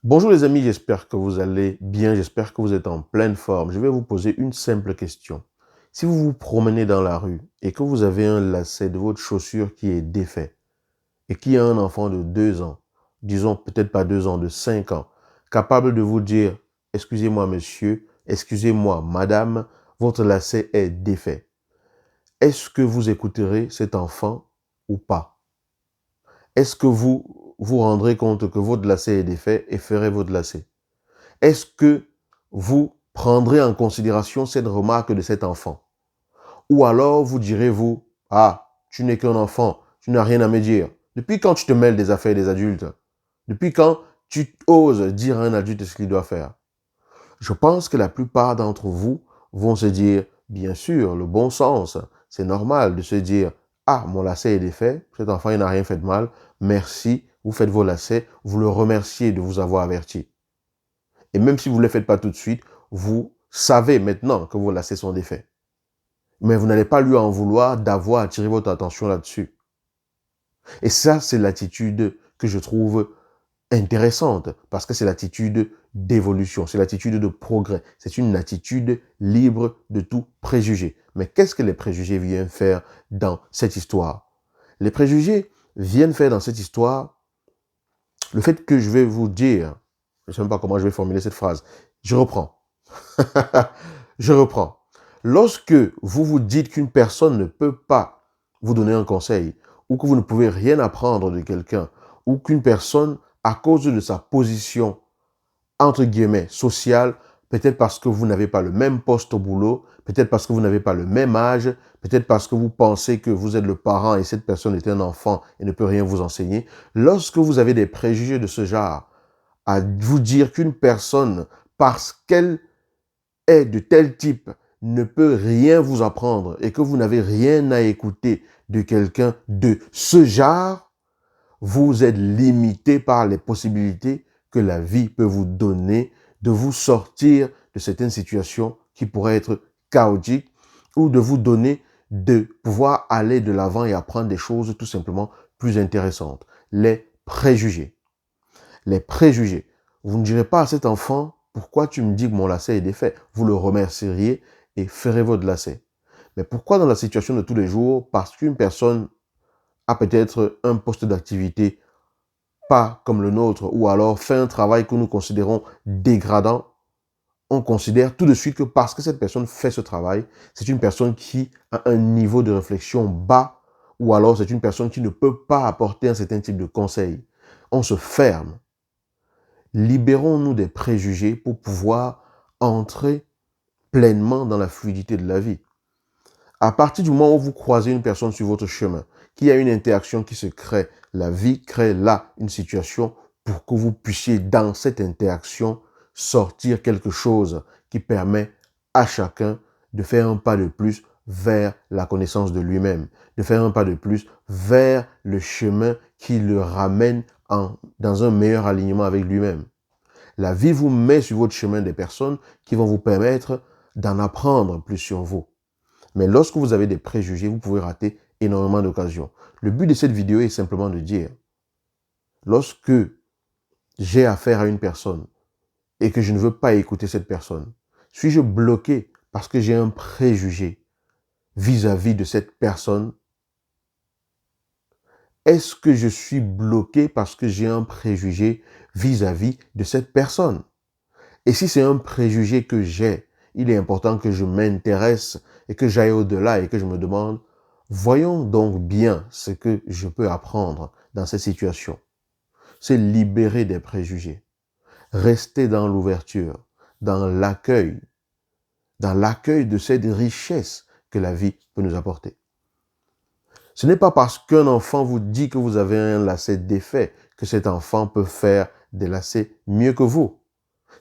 Bonjour les amis, j'espère que vous allez bien, j'espère que vous êtes en pleine forme. Je vais vous poser une simple question. Si vous vous promenez dans la rue et que vous avez un lacet de votre chaussure qui est défait et qui a un enfant de 2 ans, disons peut-être pas 2 ans, de 5 ans, capable de vous dire, excusez-moi monsieur, excusez-moi madame, votre lacet est défait. Est-ce que vous écouterez cet enfant ou pas? Est-ce que vous vous rendrez compte que votre lacet est défait et ferez votre lacet? Est-ce que vous prendrez en considération cette remarque de cet enfant? Ou alors vous direz-vous, ah, tu n'es qu'un enfant, tu n'as rien à me dire. Depuis quand tu te mêles des affaires des adultes? Depuis quand tu oses dire à un adulte ce qu'il doit faire? Je pense que la plupart d'entre vous vont se dire, bien sûr, le bon sens. C'est normal de se dire, ah, mon lacet est défait, cet enfant il n'a rien fait de mal, merci, vous faites vos lacets, vous le remerciez de vous avoir averti. Et même si vous ne le faites pas tout de suite, vous savez maintenant que vos lacets sont défaits. Mais vous n'allez pas lui en vouloir d'avoir attiré votre attention là-dessus. Et ça, c'est l'attitude que je trouve intéressante parce que c'est l'attitude d'évolution, c'est l'attitude de progrès, c'est une attitude libre de tout préjugé. Mais qu'est-ce que les préjugés viennent faire dans cette histoire? Les préjugés viennent faire dans cette histoire le fait que je vais vous dire, je ne sais même pas comment je vais formuler cette phrase, je reprends. Je reprends. Lorsque vous vous dites qu'une personne ne peut pas vous donner un conseil, ou que vous ne pouvez rien apprendre de quelqu'un, ou qu'une personne, à cause de sa position, entre guillemets, sociale, peut-être parce que vous n'avez pas le même poste au boulot, peut-être parce que vous n'avez pas le même âge, peut-être parce que vous pensez que vous êtes le parent et cette personne est un enfant et ne peut rien vous enseigner. Lorsque vous avez des préjugés de ce genre, à vous dire qu'une personne, parce qu'elle est de tel type, ne peut rien vous apprendre et que vous n'avez rien à écouter de quelqu'un de ce genre, vous êtes limité par les possibilités que la vie peut vous donner de vous sortir de certaines situations qui pourraient être chaotiques ou de vous donner de pouvoir aller de l'avant et apprendre des choses tout simplement plus intéressantes. Les préjugés. Les préjugés. Vous ne direz pas à cet enfant, pourquoi tu me dis que mon lacet est défait? Vous le remercieriez et ferez votre lacet. Mais pourquoi dans la situation de tous les jours? Parce qu'une personne a peut-être un poste d'activité pas comme le nôtre, ou alors fait un travail que nous considérons dégradant, on considère tout de suite que parce que cette personne fait ce travail, c'est une personne qui a un niveau de réflexion bas, ou alors c'est une personne qui ne peut pas apporter un certain type de conseil. On se ferme. Libérons-nous des préjugés pour pouvoir entrer pleinement dans la fluidité de la vie. À partir du moment où vous croisez une personne sur votre chemin, qu'il y a une interaction qui se crée, la vie crée là une situation pour que vous puissiez, dans cette interaction, sortir quelque chose qui permet à chacun de faire un pas de plus vers la connaissance de lui-même, de faire un pas de plus vers le chemin qui le ramène dans un meilleur alignement avec lui-même. La vie vous met sur votre chemin des personnes qui vont vous permettre d'en apprendre plus sur vous. Mais lorsque vous avez des préjugés, vous pouvez rater énormément d'occasions. Le but de cette vidéo est simplement de dire, lorsque j'ai affaire à une personne et que je ne veux pas écouter cette personne, suis-je bloqué parce que j'ai un préjugé vis-à-vis de cette personne? Est-ce que je suis bloqué parce que j'ai un préjugé vis-à-vis de cette personne? Et si c'est un préjugé que j'ai, il est important que je m'intéresse et que j'aille au-delà et que je me demande, voyons donc bien ce que je peux apprendre dans cette situation. C'est libérer des préjugés. Rester dans l'ouverture, dans l'accueil de cette richesse que la vie peut nous apporter. Ce n'est pas parce qu'un enfant vous dit que vous avez un lacet défait que cet enfant peut faire des lacets mieux que vous.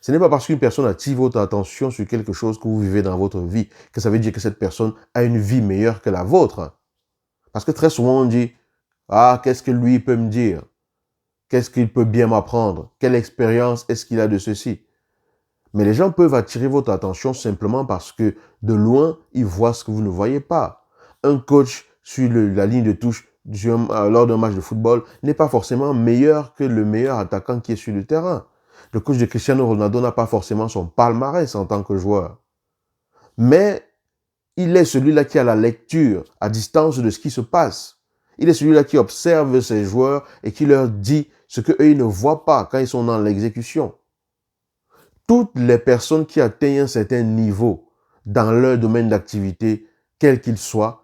Ce n'est pas parce qu'une personne attire votre attention sur quelque chose que vous vivez dans votre vie que ça veut dire que cette personne a une vie meilleure que la vôtre. Parce que très souvent on dit, ah, qu'est-ce que lui peut me dire? Qu'est-ce qu'il peut bien m'apprendre? Quelle expérience est-ce qu'il a de ceci? Mais les gens peuvent attirer votre attention simplement parce que de loin, ils voient ce que vous ne voyez pas. Un coach sur la ligne de touche lors d'un match de football n'est pas forcément meilleur que le meilleur attaquant qui est sur le terrain. Le coach de Cristiano Ronaldo n'a pas forcément son palmarès en tant que joueur. Mais il est celui-là qui a la lecture à distance de ce qui se passe. Il est celui-là qui observe ses joueurs et qui leur dit ce qu'eux ils ne voient pas quand ils sont dans l'exécution. Toutes les personnes qui atteignent un certain niveau dans leur domaine d'activité, quel qu'il soit,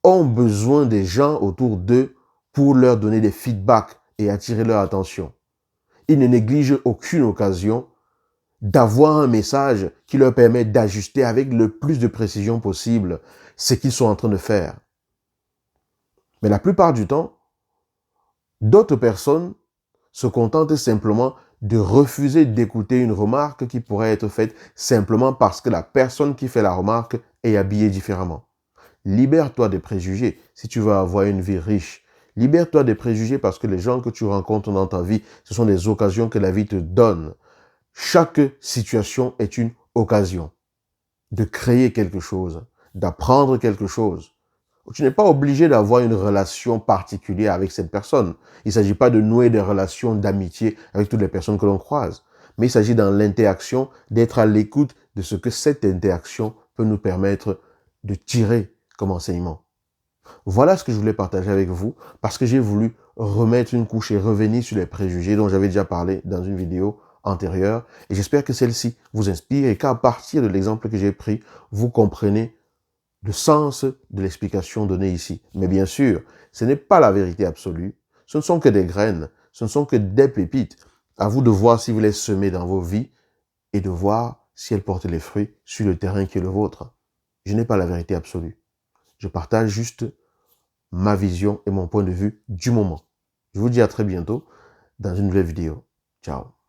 ont besoin des gens autour d'eux pour leur donner des feedbacks et attirer leur attention. Ils ne négligent aucune occasion d'avoir un message qui leur permet d'ajuster avec le plus de précision possible ce qu'ils sont en train de faire. Mais la plupart du temps, d'autres personnes se contentent simplement de refuser d'écouter une remarque qui pourrait être faite simplement parce que la personne qui fait la remarque est habillée différemment. Libère-toi des préjugés si tu veux avoir une vie riche. Libère-toi des préjugés parce que les gens que tu rencontres dans ta vie, ce sont des occasions que la vie te donne. Chaque situation est une occasion de créer quelque chose, d'apprendre quelque chose. Tu n'es pas obligé d'avoir une relation particulière avec cette personne. Il ne s'agit pas de nouer des relations d'amitié avec toutes les personnes que l'on croise. Mais il s'agit dans l'interaction d'être à l'écoute de ce que cette interaction peut nous permettre de tirer comme enseignement. Voilà ce que je voulais partager avec vous parce que j'ai voulu remettre une couche et revenir sur les préjugés dont j'avais déjà parlé dans une vidéo antérieure. Et j'espère que celle-ci vous inspire et qu'à partir de l'exemple que j'ai pris, vous comprenez le sens de l'explication donnée ici. Mais bien sûr, ce n'est pas la vérité absolue. Ce ne sont que des graines, ce ne sont que des pépites. À vous de voir si vous les semez dans vos vies et de voir si elles portent les fruits sur le terrain qui est le vôtre. Je n'ai pas la vérité absolue. Je partage juste ma vision et mon point de vue du moment. Je vous dis à très bientôt dans une nouvelle vidéo. Ciao.